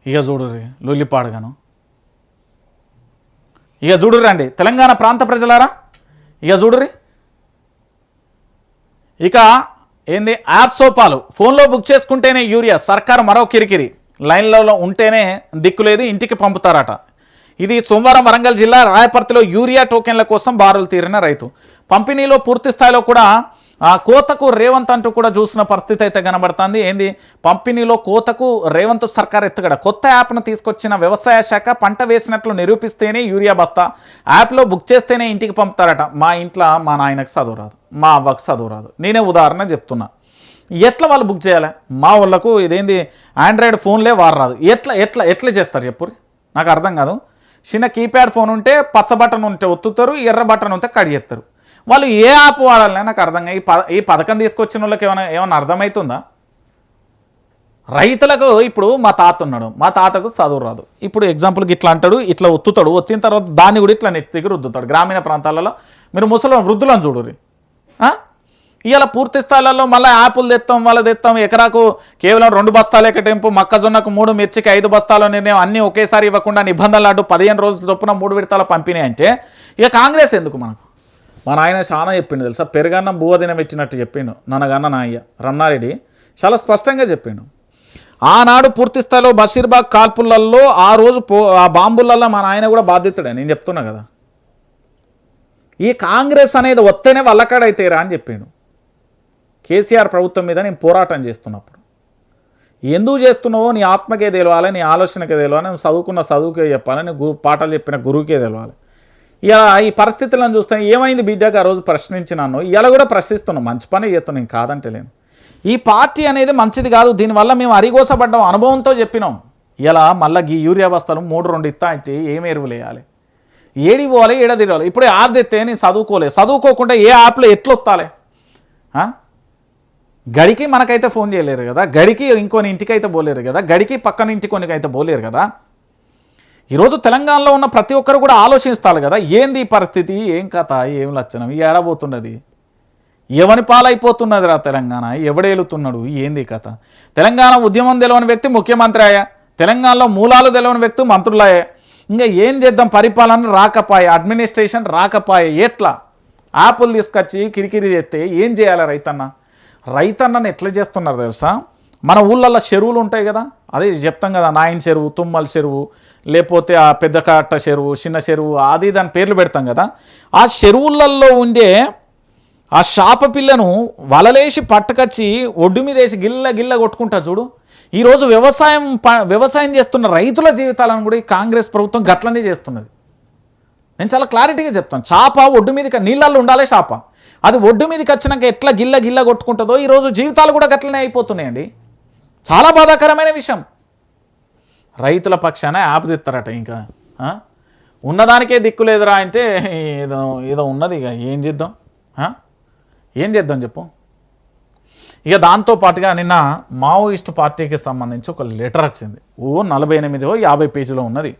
ఇక చూడుర్రి లొల్లిపాడుగాను. ఇక చూడుర్రండి తెలంగాణ ప్రాంత ప్రజలారా, ఇక చూడుర్రి. ఇక ఏంది యాప్ సోపాలు ఫోన్లో బుక్ చేసుకుంటేనే యూరియా, సర్కారు మరో కిరికిరి. లైన్లలో ఉంటేనే దిక్కులేదు, ఇంటికి పంపుతారట. ఇది సోమవారం వరంగల్ జిల్లా రాయపర్తిలో యూరియా టోకెన్ల కోసం బారులు తీరిన రైతు. పంపిణీలో పూర్తి స్థాయిలో కూడా కోతకు రేవంత్ అంటూ కూడా చూసిన పరిస్థితి అయితే కనబడుతుంది. ఏంది పంపిణీలో కోతకు రేవంత్ సర్కార్ ఎత్తుగడ. కొత్త యాప్ను తీసుకొచ్చిన వ్యవసాయ శాఖ పంట వేసినట్లు నిరూపిస్తేనే యూరియా బస్తా, యాప్లో బుక్ చేస్తేనే ఇంటికి పంపుతారట. మా ఇంట్లో మా నాయనకు చదువు రాదు, మా అవ్వకు చదువు రాదు. నేనే ఉదాహరణ చెప్తున్నా. ఎట్లా వాళ్ళు బుక్ చేయాలి? మా వాళ్ళకు ఇదేంది ఆండ్రాయిడ్ ఫోన్లే వాడరాదు. ఎట్లా ఎట్లా ఎట్లా చేస్తారు చెప్పు, నాకు అర్థం కాదు. చిన్న కీప్యాడ్ ఫోన్ ఉంటే పచ్చ బటన్ ఉంటే ఒత్తుతారు, ఎర్ర బటన్ ఉంటే కట్ చేస్తారు. వాళ్ళు ఏ యాప్ వాడాలని నాకు అర్థం కాదు. ఈ పథకం తీసుకొచ్చిన వాళ్ళకి ఏమైనా అర్థమవుతుందా? రైతులకు ఇప్పుడు మా తాత ఉన్నాడు, మా తాతకు చదువు రాదు. ఇప్పుడు ఎగ్జాంపుల్కి ఇట్లా అంటాడు, ఇట్లా ఒత్తుతాడు, ఒత్తిన తర్వాత దాన్ని కూడా ఇట్లా నెత్తికి రుద్దుతాడు. గ్రామీణ ప్రాంతాలలో మీరు ముసలి వృద్ధులను చూడుర్రి. ఇవాళ పూర్తి స్థాయిలలో మళ్ళీ యాప్లు తెస్తాం, వాళ్ళు తెస్తాం. ఎకరాకు కేవలం 2 బస్తాలు ఎకటెంపు, మొక్కజొన్నకు 3, మిర్చికి 5 బస్తాల నిర్ణయం, అన్నీ ఒకేసారి ఇవ్వకుండా నిబంధనలు అడ్డు 15 రోజుల చొప్పున 3 విడతల పంపిణీ అంటే ఇక కాంగ్రెస్ ఎందుకు మనకు? మా నాయన చాలా చెప్పిండు తెలుసా, పెరుగన్నం బువ్వ దినం పెట్టినట్టు చెప్పిండు నన్నగన్న నాయ్య రన్నారెడ్డి, చాలా స్పష్టంగా చెప్పిండు. ఆనాడు పూర్తి స్థాయిలో బషీర్బాగ్ కాల్పులలో ఆ రోజు ఆ బాంబులలో మా నాయన కూడా బాధ్యతడే, నేను చెప్తున్నా కదా. ఈ కాంగ్రెస్ అనేది వస్తేనే వల్లకాడైతేరా అని చెప్పిండు. కేసీఆర్ ప్రభుత్వం మీద నేను పోరాటం చేస్తున్నప్పుడు ఎందుకు చేస్తున్నావో నీ ఆత్మకే తెలవాలి, నీ ఆలోచనకే తెలవాలి, నువ్వు చదువుకున్న చదువుకే చెప్పాలి, నీ పాఠాలు చెప్పిన గురువుకే తెలవాలి. ఇలా ఈ పరిస్థితులను చూస్తే ఏమైంది బిడ్డగా ఆ రోజు ప్రశ్నించినాను, ఇలా కూడా ప్రశ్నిస్తున్నాను. మంచి పని చేస్తున్నాను, నేను కాదంటలేను. ఈ పార్టీ అనేది మంచిది కాదు, దీనివల్ల మేము అరిగోసపడ్డాం, అనుభవంతో చెప్పినాం. ఇలా మళ్ళీ ఈ యూరియా బస్తాలు 3-2 ఇస్తా అంటే ఏం ఎరువులు వేయాలి, ఏడి పోవాలి, ఏడ తిరగాలి. ఇప్పుడు యాప్ తెస్తే నేను చదువుకోకుండా ఏ యాప్లో ఎట్లా వస్తాలే? గడికి మనకైతే ఫోన్ చేయలేరు కదా, గడికి ఇంకొని ఇంటికి అయితే పోలేరు కదా, గడికి పక్కన ఇంటి కొనికి అయితే పోలేరు కదా. ఈరోజు తెలంగాణలో ఉన్న ప్రతి ఒక్కరు కూడా ఆలోచిస్తారు కదా, ఏంది ఈ పరిస్థితి, ఏం కథ, ఏం లక్షణం, ఈ ఏడబోతున్నది, ఎవని పాలైపోతున్నది రా తెలంగాణ, ఎవడేలుతున్నాడు, ఏంది కథ. తెలంగాణ ఉద్యమం తెలియని వ్యక్తి ముఖ్యమంత్రి అయ్యా, తెలంగాణలో మూలాలు తెలియని వ్యక్తి మంత్రులయ్యా. ఇంకా ఏం చేద్దాం, పరిపాలన రాకపాయే, అడ్మినిస్ట్రేషన్ రాకపాయే. ఎట్లా యాప్లు తీసుకొచ్చి కిరికిరి చేస్తే ఏం చేయాలి రైతన్నని ఎట్లా చేస్తున్నారు తెలుసా? మన ఊళ్ళల్లో చెరువులు ఉంటాయి కదా, అదే చెప్తాం కదా, నాయన చెరువు, తుమ్మల చెరువు, లేకపోతే ఆ పెద్ద కట్ట చెరువు, చిన్న చెరువు, అది దాని పేర్లు పెడతాం కదా. ఆ చెరువులలో ఉండే ఆ శాప పిల్లను వలలేసి పట్టుకొచ్చి ఒడ్డు మీద వేసి గిల్ల కొట్టుకుంటా చూడు. ఈరోజు వ్యవసాయం చేస్తున్న రైతుల జీవితాలను కూడా ఈ కాంగ్రెస్ ప్రభుత్వం గట్లనే చేస్తున్నది. నేను చాలా క్లారిటీగా చెప్తాను. చేప ఒడ్డు మీదకి నీళ్ళల్లో ఉండాలి, చేప అది ఒడ్డు మీదకి వచ్చినాక ఎట్లా గిల్ల కొట్టుకుంటుందో ఈరోజు జీవితాలు కూడా గట్లనే అయిపోతున్నాయండి. చాలా బాధాకరమైన విషయం. రైతుల పక్షాన యాప్ తెస్తారట. ఇంకా ఉన్నదానికే దిక్కు లేదురా అంటే ఏదో ఉన్నది. ఇక ఏం చేద్దాం చెప్పు. ఇక దాంతోపాటుగా నిన్న మావోయిస్టు పార్టీకి సంబంధించి ఒక లెటర్ వచ్చింది. 48-50 పేజీలో ఉన్నది.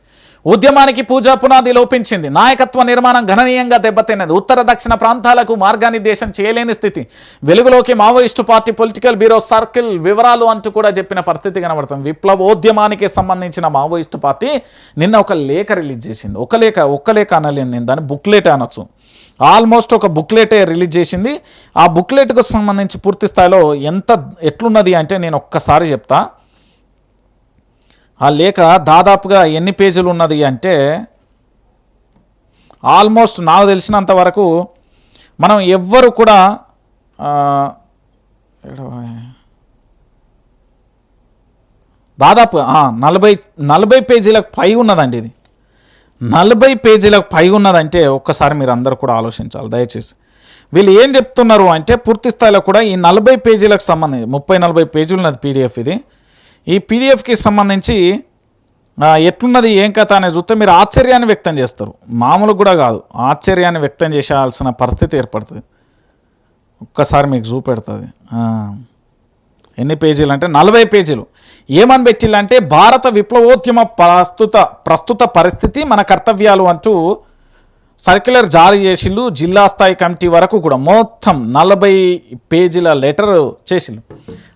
ఉద్యమానికి పూజా పునాది లోపించింది, నాయకత్వ నిర్మాణం గణనీయంగా దెబ్బతిన్నది, ఉత్తర దక్షిణ ప్రాంతాలకు మార్గనిర్దేశం చేయలేని స్థితి, వెలుగులోకి Maoist party political bureau circle వివరాలు అంటూ కూడా చెప్పిన పరిస్థితి కనబడుతుంది. విప్లవోద్యమానికి సంబంధించిన మావోయిస్టు పార్టీ నిన్న ఒక లేఖ రిలీజ్ చేసింది. ఒక్క లేఖ అనలేను నేను, దాన్ని బుక్లెట్ అనొచ్చు. ఆల్మోస్ట్ ఒక బుక్లెటే రిలీజ్ చేసింది. ఆ బుక్లెట్కు సంబంధించి పూర్తి స్థాయిలో ఎట్లున్నది అంటే నేను ఒక్కసారి చెప్తా. ఆ లేఖ దాదాపుగా ఎన్ని పేజీలు ఉన్నది అంటే ఆల్మోస్ట్ నాకు తెలిసినంత వరకు మనం ఎవ్వరు కూడా దాదాపు 40 పేజీలకు పై ఉన్నదండి. ఇది 40 పేజీలకు పై ఉన్నదంటే ఒక్కసారి మీరు అందరూ కూడా ఆలోచించాలి దయచేసి. వీళ్ళు ఏం చెప్తున్నారు అంటే పూర్తి స్థాయిలో కూడా ఈ 40 పేజీలకు సంబంధించి 30-40 పేజీలు ఉన్నది పీడిఎఫ్. ఇది ఈ పీడిఎఫ్కి సంబంధించి ఎట్లున్నది ఏం కథ అనేది చూస్తే మీరు ఆశ్చర్యాన్ని వ్యక్తం చేస్తారు. మామూలు కూడా కాదు, ఆశ్చర్యాన్ని వ్యక్తం చేయాల్సిన పరిస్థితి ఏర్పడుతుంది. ఒక్కసారి మీకు చూపెడుతుంది. ఎన్ని పేజీలు అంటే 40 పేజీలు. ఏమని పెట్టిల్లంటే భారత విప్లవోద్యమ ప్రస్తుత పరిస్థితి, మన కర్తవ్యాలు అంటూ సర్క్యులర్ జారీ చేసిళ్ళు, జిల్లా స్థాయి కమిటీ వరకు కూడా మొత్తం 40 పేజీల లెటర్ చేసిళ్ళు.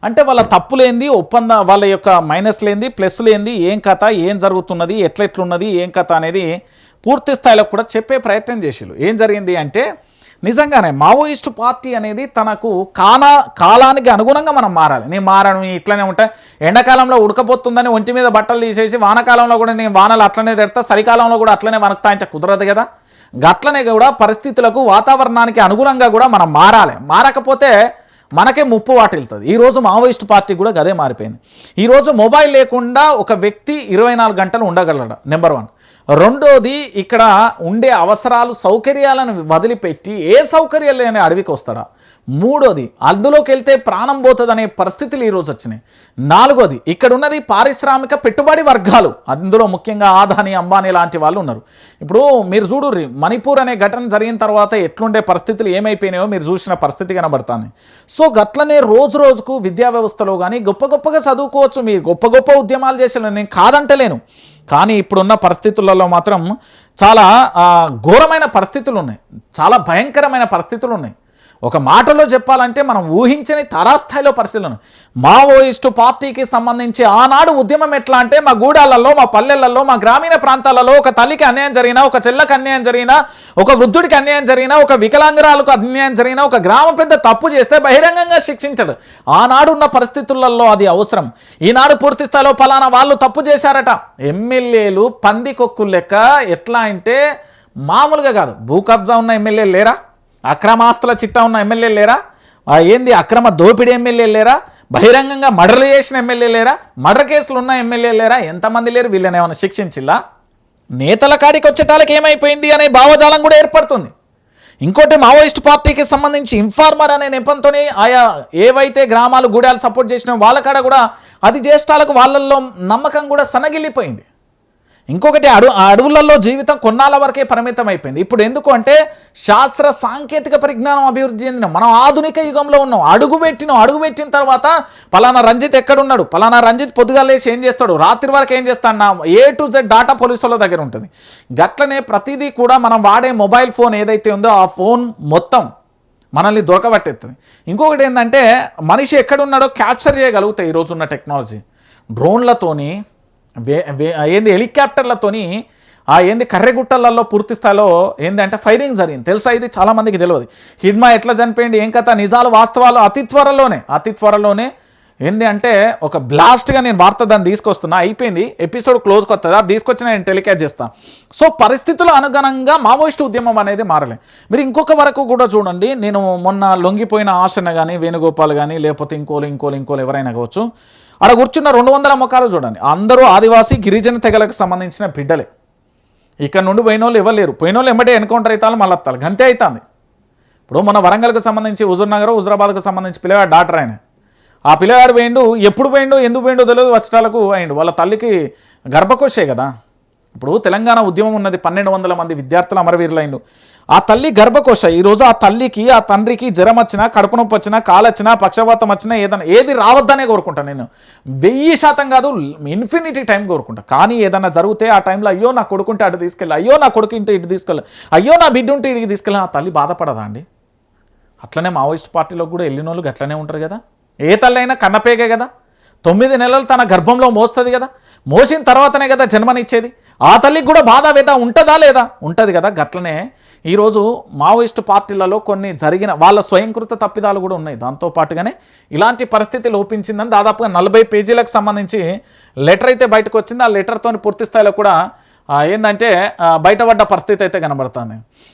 అంటే వాళ్ళ తప్పులేంది, ఒప్పంద వాళ్ళ యొక్క మైనస్లేంది, ప్లస్లేంది, ఏం కథ, ఏం జరుగుతున్నది, ఎట్లెట్లున్నది, ఏం కథ అనేది పూర్తి స్థాయిలో కూడా చెప్పే ప్రయత్నం చేసిళ్ళు. ఏం జరిగింది అంటే నిజంగానే మావోయిస్టు పార్టీ అనేది తనకు కాలానికి అనుగుణంగా మనం మారాలి. నేను మారను ఇట్లనే ఉంటా, ఎండాకాలంలో ఉడకపోతుందని ఒంటి మీద బట్టలు తీసేసి వానకాలంలో కూడా నేను వానలు అట్లనే తెడతా, చలికాలంలో కూడా అట్లనే వనకుతా అంటే కుదరదు కదా. గట్లనే కూడా పరిస్థితులకు వాతావరణానికి అనుగుణంగా కూడా మనం మారాలి. మారకపోతే మనకే ముప్పు వాటిల్తుంది. ఈరోజు మావోయిస్టు పార్టీ కూడా గదే మారిపోయింది. ఈరోజు మొబైల్ లేకుండా ఒక వ్యక్తి 24 గంటలు ఉండగలడు, నెంబర్ 1. రెండోది, ఇక్కడ ఉండే అవసరాలు సౌకర్యాలను వదిలిపెట్టి ఏ సౌకర్యాలు లేని అడవికి వస్తాడా. మూడోది, అందులోకి వెళ్తే ప్రాణం పోతుంది అనే పరిస్థితులు ఈరోజు వచ్చినాయి. నాలుగోది, ఇక్కడ ఉన్నది పారిశ్రామిక పెట్టుబడి వర్గాలు, అందులో ముఖ్యంగా ఆదాని, అంబానీ లాంటి వాళ్ళు ఉన్నారు. ఇప్పుడు మీరు చూడుర్రి, మణిపూర్ అనే ఘటన జరిగిన తర్వాత ఎట్లుండే పరిస్థితులు ఏమైపోయినాయో మీరు చూసిన పరిస్థితి కనబడుతుంది. సో గట్లనే రోజు రోజుకు విద్యా వ్యవస్థలో కానీ గొప్పగా చదువుకోవచ్చు, మీరు గొప్ప ఉద్యమాలు చేసిన నేను కాదంటలేను. కానీ ఇప్పుడున్న పరిస్థితులలో మాత్రం చాలా ఘోరమైన పరిస్థితులు ఉన్నాయి, చాలా భయంకరమైన పరిస్థితులు ఉన్నాయి. ఒక మాటలో చెప్పాలంటే మనం ఊహించని తారాస్థాయిలో పరిస్థితులను. మావోయిస్టు పార్టీకి సంబంధించి ఆనాడు ఉద్యమం ఎట్లా అంటే మా గూడాలలో, మా పల్లెలలో, మా గ్రామీణ ప్రాంతాలలో ఒక తల్లికి అన్యాయం జరిగినా, ఒక చెల్లెకి అన్యాయం జరిగినా, ఒక వృద్ధుడికి అన్యాయం జరిగినా, ఒక వికలాంగురాలకు అన్యాయం జరిగినా, ఒక గ్రామ పెద్ద తప్పు చేస్తే బహిరంగంగా శిక్షించడు. ఆనాడు ఉన్న పరిస్థితులలో అది అవసరం. ఈనాడు పూర్తి స్థాయిలో ఫలానా వాళ్ళు తప్పు చేశారట, ఎమ్మెల్యేలు పందికొక్కు లెక్క ఎట్లా అంటే మామూలుగా కాదు. భూ కబ్జా ఉన్న ఎమ్మెల్యేలు లేరా? అక్రమాస్తుల చిట్టా ఉన్న ఎమ్మెల్యేలు లేరా? ఏంది అక్రమ దోపిడీ ఎమ్మెల్యేలు లేరా? బహిరంగంగా మర్డర్లు చేసిన ఎమ్మెల్యేలు లేరా? మర్డర్ కేసులు ఉన్న ఎమ్మెల్యేలు లేరా? ఎంతమంది లేరు? వీళ్ళని ఏమైనా శిక్షించిల్లా? నేతల కాడికి వచ్చేటాలకు ఏమైపోయింది అనే భావజాలం కూడా ఏర్పడుతుంది. ఇంకోటి, మావోయిస్టు పార్టీకి సంబంధించి ఇన్ఫార్మర్ అనే నెపంతోనే ఆయా ఏవైతే గ్రామాలు గూడాలు సపోర్ట్ చేసిన వాళ్ళ కాడ కూడా అది చేష్టాలకు వాళ్ళల్లో నమ్మకం కూడా సన్నగిల్లిపోయింది. ఇంకొకటి, అడవులలో జీవితం కొన్నాళ్ళ వరకే పరిమితం అయిపోయింది. ఇప్పుడు ఎందుకు అంటే శాస్త్ర సాంకేతిక పరిజ్ఞానం అభివృద్ధి చెందిన మనం ఆధునిక యుగంలో ఉన్నాం. అడుగుపెట్టిన తర్వాత పలానా రంజిత్ ఎక్కడున్నాడు, పలానా రంజిత్ పొద్దుగా లేచి ఏం చేస్తాడు, రాత్రి వరకు ఏం చేస్తాడు, A to Z డాటా పోలీసుల దగ్గర ఉంటుంది. గట్లనే ప్రతిదీ కూడా మనం వాడే మొబైల్ ఫోన్ ఏదైతే ఉందో ఆ ఫోన్ మొత్తం మనల్ని దొరకబట్టేస్తుంది. ఇంకొకటి ఏంటంటే మనిషి ఎక్కడున్నాడో క్యాప్చర్ చేయగలుగుతాయి ఈరోజు ఉన్న టెక్నాలజీ. డ్రోన్లతోని హెలికాప్టర్లతోని కర్రెగుట్టలలో పూర్తి స్థాయిలో ఏంటంటే ఫైరింగ్ జరిగింది. తెలుసా? ఇది చాలామందికి తెలియదు. హిడ్మా ఎట్లా చనిపోయింది, ఏం కథ, నిజాలు వాస్తవాలు అతి త్వరలోనే ఏంది అంటే ఒక బ్లాస్ట్గా నేను వార్త దాన్ని తీసుకొస్తున్నా. అయిపోయింది, ఎపిసోడ్ క్లోజ్కి వస్తుంది, అది తీసుకొచ్చి నేను టెలికాస్ట్ చేస్తాను. సో పరిస్థితుల అనుగుణంగా మావోయిస్టు ఉద్యమం అనేది మారలే. మీరు ఇంకొక వరకు కూడా చూడండి, నేను మొన్న లొంగిపోయిన ఆశన కానీ, వేణుగోపాల్ కానీ, లేకపోతే ఇంకోలు ఎవరైనా కావచ్చు, అక్కడ కూర్చున్న 200 ముఖాలు చూడండి, అందరూ ఆదివాసీ గిరిజన తెగలకు సంబంధించిన బిడ్డలే. ఇక్కడ నుండి పోయినోళ్ళు ఎవరు లేరు. పోయినోళ్ళు ఎమ్మటే ఎన్కౌంటర్ అవుతారు, మళ్ళీ వస్తారు, గంతే అవుతుంది. ఇప్పుడు మన వరంగల్కు సంబంధించి హుజురాబాద్కు సంబంధించి పిల్లవాడు డాక్టర్ ఆయన. ఆ పిల్లవాడు పోయిండు, ఎప్పుడు పోయిండో ఎందుకు పోయిండో తెలియదు, వచ్చటాలకు అయిండు. వాళ్ళ తల్లికి గర్భకోశే కదా. ఇప్పుడు తెలంగాణ ఉద్యమం ఉన్నది, 1200 మంది విద్యార్థులు అమరవీరులైండు. ఆ తల్లి గర్భకోశ. ఈరోజు ఆ తల్లికి, ఆ తండ్రికి జ్వరం వచ్చినా, కడుపు నొప్పి వచ్చినా, కాలొచ్చినా, పక్షవాతం వచ్చినా, ఏది రావద్దనే కోరుకుంటాను నేను. 1000% కాదు, ఇన్ఫినిటీ టైం కోరుకుంటా. కానీ ఏదన్నా జరిగితే ఆ టైంలో అయ్యో నా కొడుకుంటే అటు తీసుకెళ్ళి, అయ్యో నా కొడుకు ఇంటే ఇటు తీసుకెళ్ళి, అయ్యో నా బిడ్డ ఉంటే ఇటుకి తీసుకెళ్ళి, ఆ తల్లి బాధపడదా అండి? అట్లనే మావోయిస్ట్ పార్టీలో కూడా వెళ్ళిన వాళ్ళు అట్లనే ఉంటారు కదా. ఏ తల్లి అయినా కన్నపేగే కదా. 9 నెలలు తన గర్భంలో మోస్తుంది కదా. మోసిన తర్వాతనే కదా జన్మనిచ్చేది. ఆ తల్లికి కూడా బాధ వేద ఉంటుందా లేదా? ఉంటుంది కదా. గట్లనే ఈరోజు మావోయిస్టు పార్టీలలో కొన్ని జరిగిన వాళ్ళ స్వయంకృత తప్పిదాలు కూడా ఉన్నాయి. దాంతోపాటుగానే ఇలాంటి పరిస్థితి లోపించిందని దాదాపుగా 40 పేజీలకు సంబంధించి లెటర్ అయితే బయటకు వచ్చింది. ఆ లెటర్తో పూర్తి స్థాయిలో కూడా ఏంటంటే బయటపడ్డ పరిస్థితి అయితే కనబడుతుంది.